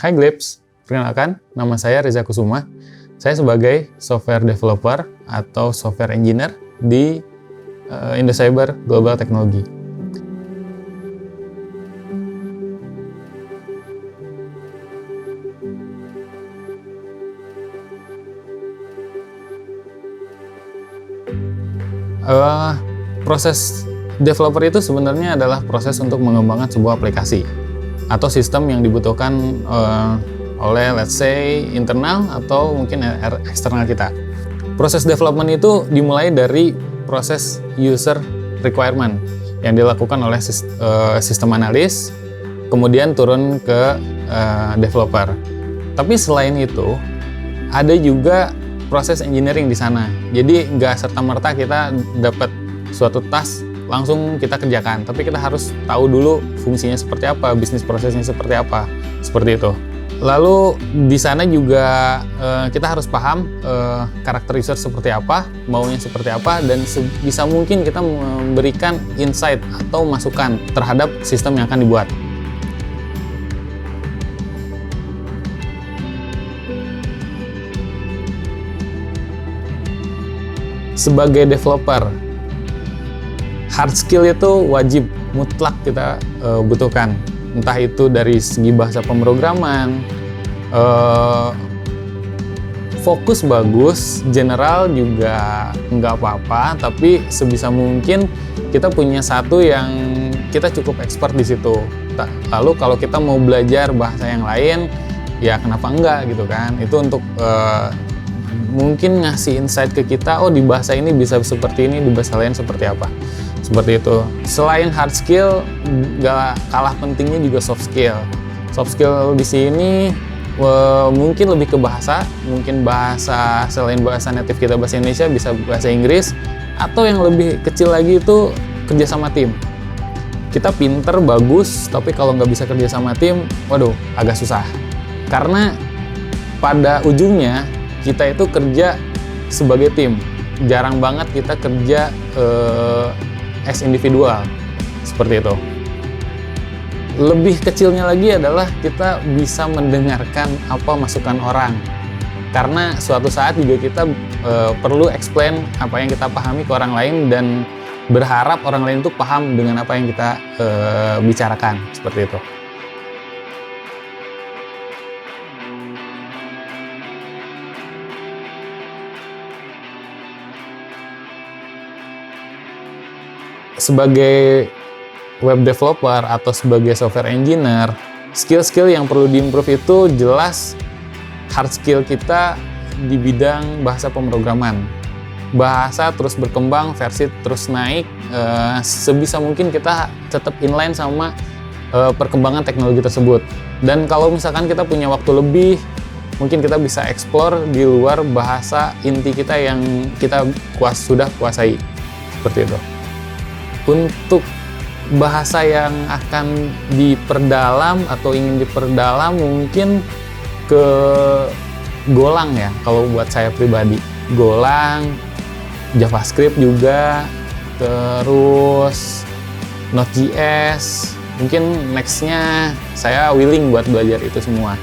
Hai Glips, perkenalkan nama saya Reza Kusuma. Saya sebagai software developer atau software engineer di Indocyber Global Technology. Proses developer itu sebenarnya adalah proses untuk mengembangkan sebuah aplikasi atau sistem yang dibutuhkan oleh let's say internal atau mungkin eksternal kita. Proses development itu dimulai dari proses user requirement yang dilakukan oleh sistem analis, kemudian turun ke developer. Tapi selain itu ada juga proses engineering di sana. Jadi nggak serta-merta kita dapat suatu task langsung kita kerjakan, tapi kita harus tahu dulu fungsinya seperti apa, bisnis prosesnya seperti apa, seperti itu. Lalu di sana juga kita harus paham karakter user seperti apa, maunya seperti apa, dan sebisa mungkin kita memberikan insight atau masukan terhadap sistem yang akan dibuat. Sebagai developer, hard skill itu wajib mutlak kita butuhkan, entah itu dari segi bahasa pemrograman, fokus bagus, general juga nggak apa-apa, tapi sebisa mungkin kita punya satu yang kita cukup expert di situ. Lalu kalau kita mau belajar bahasa yang lain, ya kenapa enggak gitu kan? Itu untuk mungkin ngasih insight ke kita, oh di bahasa ini bisa seperti ini, di bahasa lain seperti apa. Seperti itu. Selain hard skill, gak kalah pentingnya juga soft skill. Soft skill di sini mungkin lebih ke bahasa, mungkin bahasa selain bahasa native kita bahasa Indonesia bisa bahasa Inggris, atau yang lebih kecil lagi itu kerja sama tim. Kita pinter, bagus, tapi kalau nggak bisa kerja sama tim, waduh agak susah. Karena pada ujungnya kita itu kerja sebagai tim. Jarang banget kita kerja as individual, seperti itu. Lebih kecilnya lagi adalah kita bisa mendengarkan apa masukan orang, karena suatu saat juga kita perlu explain apa yang kita pahami ke orang lain dan berharap orang lain itu paham dengan apa yang kita bicarakan, seperti itu. Sebagai web developer atau sebagai software engineer, skill-skill yang perlu diimprove itu jelas hard skill kita di bidang bahasa pemrograman. Bahasa terus berkembang, versi terus naik, sebisa mungkin kita tetap inline sama perkembangan teknologi tersebut. Dan kalau misalkan kita punya waktu lebih, mungkin kita bisa explore di luar bahasa inti kita yang kita sudah kuasai, seperti itu. Untuk bahasa yang akan diperdalam atau ingin diperdalam mungkin ke Golang ya, kalau buat saya pribadi. Golang, JavaScript juga, terus Node.js. Mungkin next-nya saya willing buat belajar itu semua.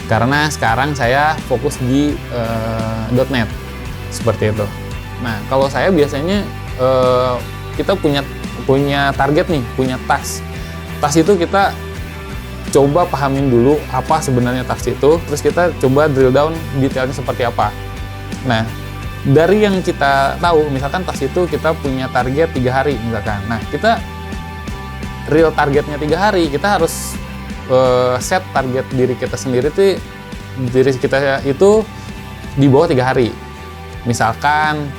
Karena sekarang saya fokus di .NET, seperti itu. Nah, kalau saya biasanya kita punya target nih, punya task. Task itu kita coba pahamin dulu apa sebenarnya task itu, terus kita coba drill down detailnya seperti apa. Nah, dari yang kita tahu, misalkan task itu kita punya target 3 hari misalkan. Nah, kita real targetnya 3 hari, kita harus set target diri kita sendiri tuh, diri kita itu di bawah 3 hari. Misalkan,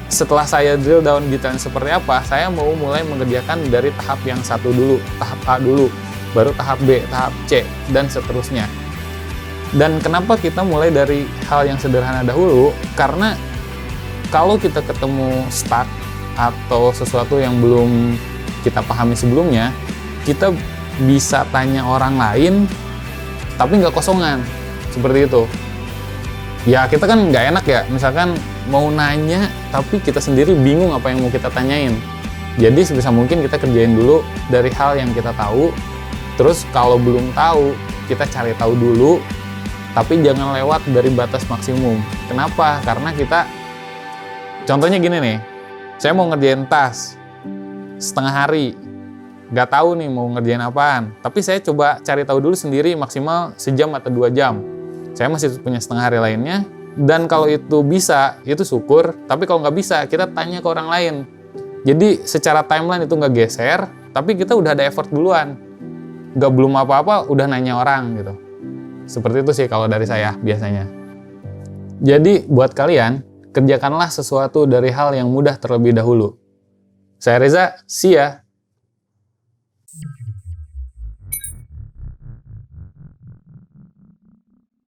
setelah saya drill down detailnya seperti apa, saya mau mulai mengerjakan dari tahap yang satu dulu, tahap A dulu, baru tahap B, tahap C, dan seterusnya. Dan kenapa kita mulai dari hal yang sederhana dahulu? Karena kalau kita ketemu stuck atau sesuatu yang belum kita pahami sebelumnya, kita bisa tanya orang lain, tapi nggak kosongan, seperti itu. Ya kita kan nggak enak ya, misalkan mau nanya tapi kita sendiri bingung apa yang mau kita tanyain. Jadi sebisa mungkin kita kerjain dulu dari hal yang kita tahu, terus kalau belum tahu kita cari tahu dulu, tapi jangan lewat dari batas maksimum. Kenapa? Karena kita, contohnya gini nih, saya mau ngerjain tas setengah hari, nggak tahu nih mau ngerjain apaan, tapi saya coba cari tahu dulu sendiri maksimal sejam atau 2 jam. Saya masih punya setengah hari lainnya, dan kalau itu bisa, itu syukur, tapi kalau nggak bisa, kita tanya ke orang lain. Jadi secara timeline itu nggak geser, tapi kita udah ada effort duluan. Nggak belum apa-apa, udah nanya orang gitu. Seperti itu sih kalau dari saya biasanya. Jadi buat kalian, kerjakanlah sesuatu dari hal yang mudah terlebih dahulu. Saya Reza, see ya!